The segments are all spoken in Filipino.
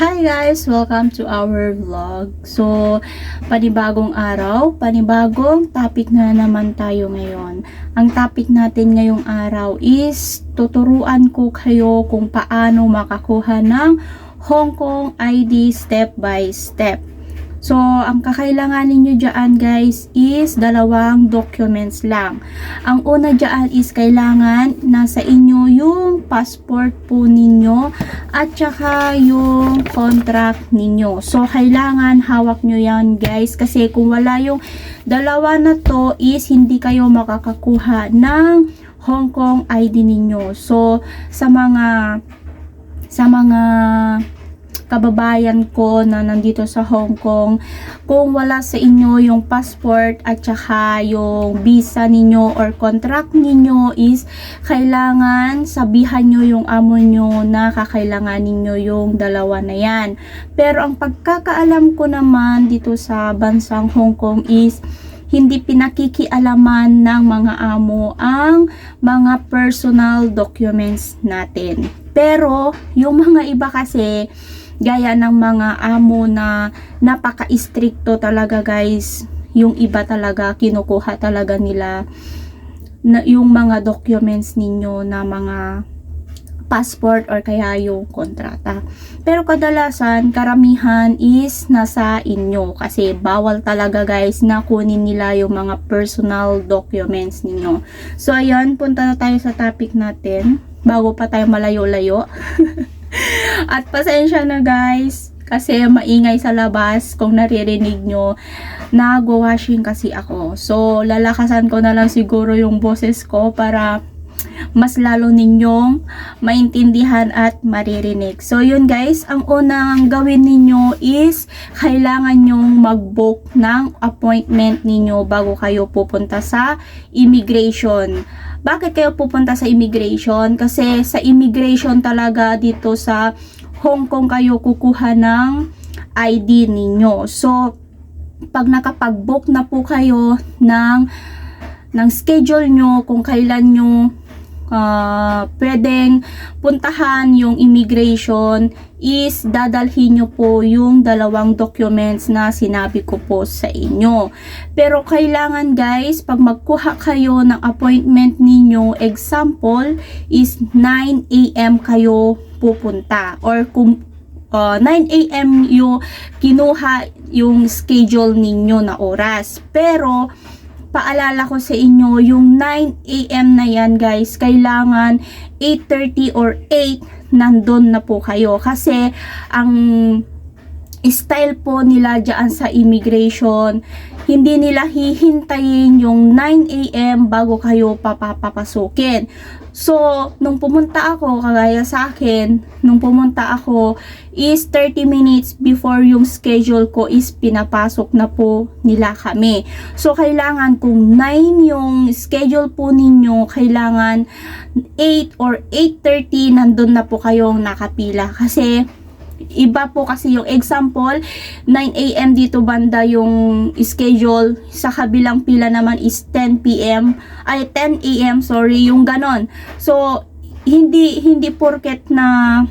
Hi guys! Welcome to our vlog. So, panibagong araw, panibagong topic na naman tayo ngayon. Ang topic natin ngayong araw is tuturuan ko kayo kung paano makakuha ng Hong Kong ID step by step. So, ang kakailanganin nyo dyan guys is dalawang documents lang. Ang una dyan is kailangan nasa inyo yung passport po ninyo at saka yung contract ninyo. So, kailangan hawak nyo yan guys kasi kung wala yung dalawa na to is hindi kayo makakakuha ng Hong Kong ID ninyo. So, sa mga kababayan ko na nandito sa Hong Kong, kung wala sa inyo yung passport at saka yung visa ninyo or contract ninyo is kailangan sabihan nyo yung amo nyo na kakailanganin nyo yung dalawa na yan. Pero ang pagkakaalam ko naman dito sa bansang Hong Kong is hindi pinakikialaman ng mga amo ang mga personal documents natin. Pero yung mga iba kasi gaya ng mga amo na napaka-stricto talaga guys, yung iba talaga kinukuha talaga nila na yung mga documents ninyo na mga passport or kaya yung kontrata. Pero kadalasan karamihan is nasa inyo kasi bawal talaga guys na kunin nila yung mga personal documents ninyo. So ayan, punta na tayo sa topic natin bago pa tayo malayo-layo. At pasensya na guys kasi maingay sa labas kung naririnig nyo, nagwa-washing kasi ako. So lalakasan ko na lang siguro yung boses ko para mas lalo ninyong maintindihan at maririnig. So yun guys, ang unang gawin ninyo is kailangan nyong mag-book ng appointment ninyo bago kayo pupunta sa immigration. Bakit kayo pupunta sa immigration? Kasi sa immigration talaga dito sa Hong Kong kayo kukuha ng ID ninyo. So, pag nakapag-book na po kayo ng schedule nyo kung kailan nyo pwedeng puntahan yung immigration is dadalhin nyo po yung dalawang documents na sinabi ko po sa inyo. Pero kailangan guys, pag magkuha kayo ng appointment ninyo, example is 9 AM kayo pupunta or kung 9 AM yung kinuha yung schedule ninyo na oras. Pero paalala ko sa inyo, yung 9 AM na yan guys, kailangan 8:30 or 8 nandun na po kayo. Kasi ang style po nila dyan sa immigration, hindi nila hihintayin yung 9 AM bago kayo papapasukin. So, nung pumunta ako, kagaya sa akin, nung pumunta ako is 30 minutes before yung schedule ko is pinapasok na po nila kami. So, kailangan kung 9 yung schedule po ninyo, kailangan 8 or 8:30 nandun na po kayong nakapila. Kasi iba po kasi yung example, 9 AM dito banda yung schedule, sa kabilang pila naman is 10 AM, sorry, yung ganon. So, hindi porket na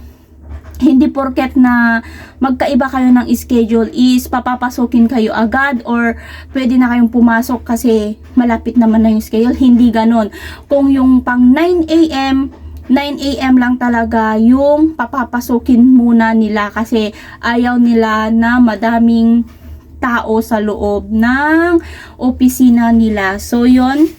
magkaiba kayo ng schedule is papapasukin kayo agad or pwede na kayong pumasok kasi malapit naman na yung schedule. Hindi ganon. Kung yung pang 9 AM lang talaga yung papapasukin muna nila kasi ayaw nila na madaming tao sa loob ng opisina nila. So yun,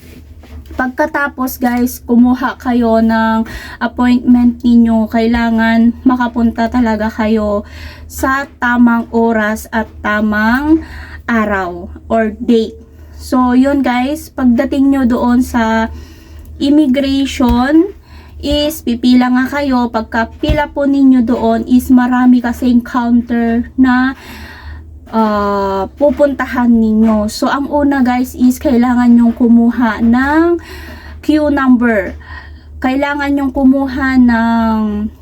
pagkatapos guys, kumuha kayo ng appointment ninyo, kailangan makapunta talaga kayo sa tamang oras at tamang araw or date. So yun guys, pagdating nyo doon sa immigration is pipila nga kayo. Pagka pila po ninyo doon is marami kasing counter na pupuntahan ninyo. So ang una guys is kailangan nyong kumuha ng queue number. Kailangan nyong kumuha ng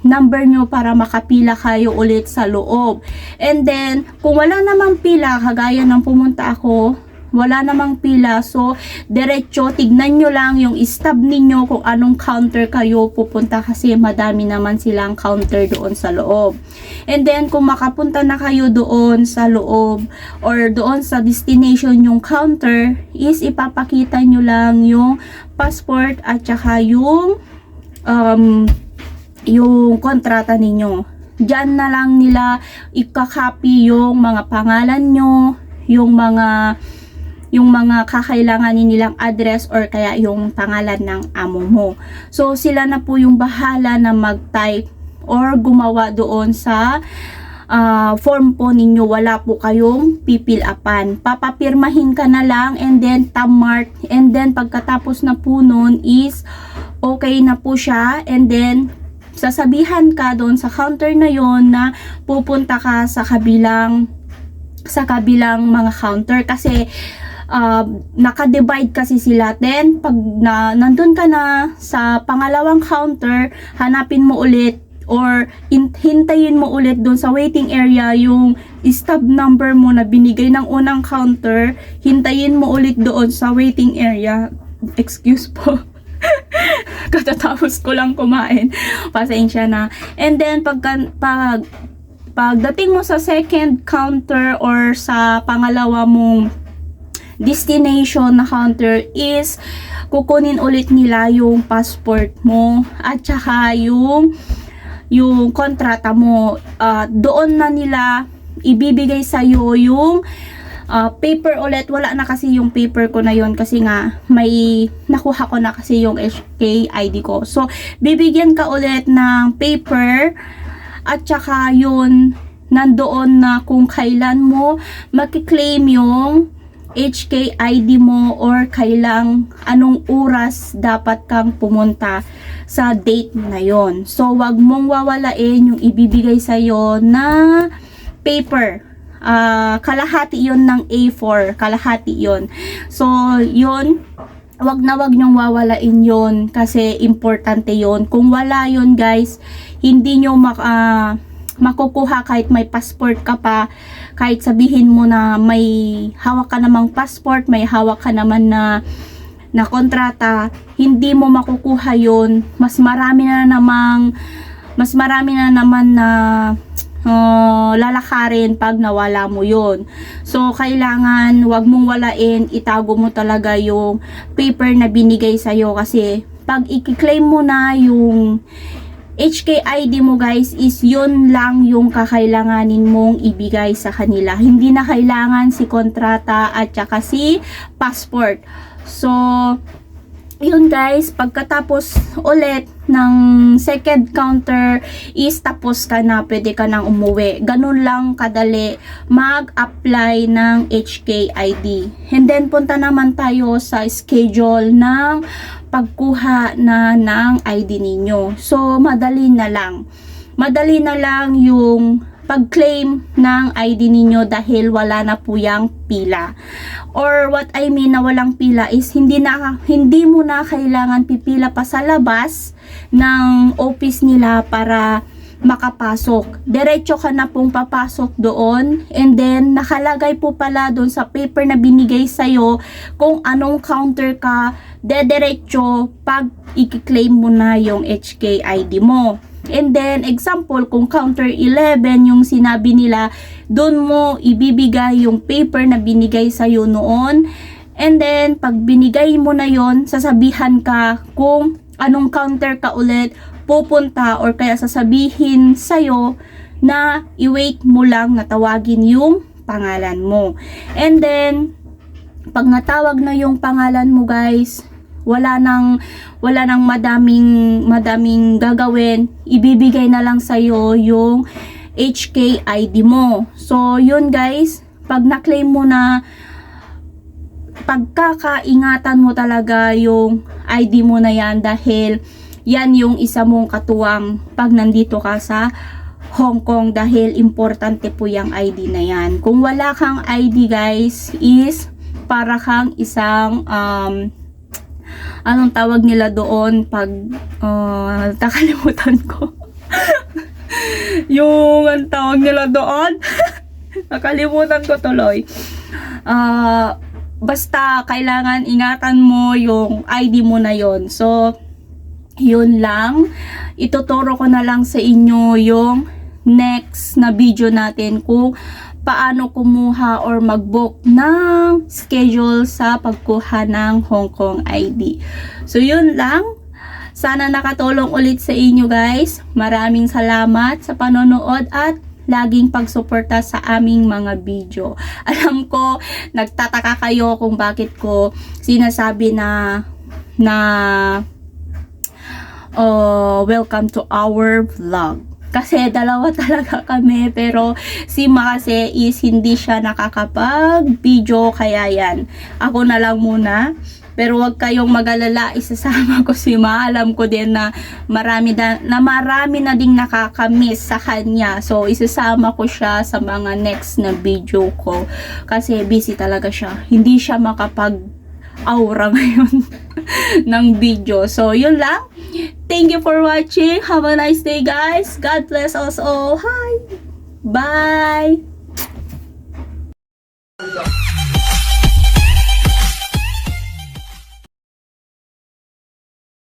number nyo para makapila kayo ulit sa loob. And then kung wala namang pila, kagaya ng pumunta ako, wala namang pila. So, diretso, tignan nyo lang yung stub ninyo kung anong counter kayo pupunta kasi madami naman silang counter doon sa loob. And then, kung makapunta na kayo doon sa loob or doon sa destination yung counter, is ipapakita nyo lang yung passport at saka yung kontrata ninyo. Diyan na lang nila ikakopy yung mga pangalan nyo, yung mga kakailanganin nilang address or kaya yung pangalan ng amo mo. So, sila na po yung bahala na mag-type or gumawa doon sa form po ninyo. Wala po kayong pipil-upan. Papapirmahin ka na lang and then mark, and then pagkatapos na po nun is okay na po siya, and then sasabihan ka doon sa counter na yon na pupunta ka sa kabilang mga counter kasi naka-divide kasi sila. Then pag nandun ka na sa pangalawang counter, hanapin mo ulit or hintayin mo ulit doon sa waiting area yung stub number mo na binigay ng unang counter, hintayin mo ulit doon sa waiting area. Excuse po. Katatapos ko lang kumain. Pasensya na. And then pagdating mo sa second counter or sa pangalawa mong destination na counter is kukunin ulit nila yung passport mo at saka yung kontrata mo. Doon na nila ibibigay sa'yo yung paper ulit. Wala na kasi yung paper ko na yon kasi nga may nakuha ko na kasi yung HK ID ko. So, bibigyan ka ulit ng paper at saka yun nandoon na kung kailan mo makiklaim yung HK ID mo or anong oras dapat kang pumunta sa date na yon. So, wag mong wawalain yung ibibigay sa'yo na paper. Kalahati yon ng A4. Kalahati yon. So, yon, wag nyong wawalain yon kasi importante yon. Kung wala yon guys, hindi nyo makukuha kahit may passport ka pa, kahit sabihin mo na may hawak ka namang passport, may hawak ka naman na kontrata, hindi mo makukuha yon. Mas marami na naman na lalakarin pag nawala mo yon. So, kailangan wag mong walain, itago mo talaga yung paper na binigay sa'yo kasi pag i-claim mo na yung HK ID mo guys, is yun lang yung kakailanganin mong ibigay sa kanila. Hindi na kailangan si kontrata at saka si passport. So, yun guys, pagkatapos ulit ng second counter is tapos ka na, pwede ka nang umuwi. Ganun lang kadali mag-apply ng HK ID. And then punta naman tayo sa schedule ng pagkuha ng ID ninyo. So, madali na lang yung pag-claim ng ID ninyo dahil wala na po yung pila. Or what I mean na walang pila is hindi mo na kailangan pipila pa sa labas ng office nila para makapasok. Diretso ka na pong papasok doon, and then nakalagay po pala doon sa paper na binigay sa'yo kung anong counter ka dediretso pag i-claim mo na yung HK ID mo. And then, example, kung counter 11 yung sinabi nila, doon mo ibibigay yung paper na binigay sa'yo noon. And then, pag binigay mo na yon, sasabihan ka kung anong counter ka ulit pupunta, or kaya sasabihin sa'yo na i-wait mo lang na tawagin yung pangalan mo. And then, pag natawag na yung pangalan mo guys, wala nang madaming gagawin, ibibigay na lang sa'yo yung HK ID mo. So, yun guys, pag na-claim mo na, pagkakaingatan mo talaga yung ID mo na yan dahil yan yung isa mong katuwang pag nandito ka sa Hong Kong, dahil importante po yung ID na yan. Kung wala kang ID guys, is para kang isang anong tawag nila doon pag nakalimutan ko yung ang tawag nila doon nakalimutan ko tuloy. basta kailangan ingatan mo yung ID mo na yon. So, yun lang. Ituturo ko na lang sa inyo yung next na video natin kung paano kumuha or mag-book ng schedule sa pagkuha ng Hong Kong ID. So, yun lang. Sana nakatulong ulit sa inyo guys. Maraming salamat sa panonood at laging pagsuporta sa aming mga video. Alam ko, nagtataka kayo kung bakit ko sinasabi na welcome to our vlog. Kasi dalawa talaga kami, pero si Ma kasi is hindi siya nakakapag-video, kaya yan. Ako na lang muna. Pero wag kayong mag-alala, isasama ko si Ma. Alam ko din na marami na ding nakakamiss sa kanya. So, isasama ko siya sa mga next na video ko. Kasi busy talaga siya. Hindi siya makapag-aura ngayon ng video. So, yun lang. Thank you for watching. Have a nice day, guys. God bless us all. Hi! Bye!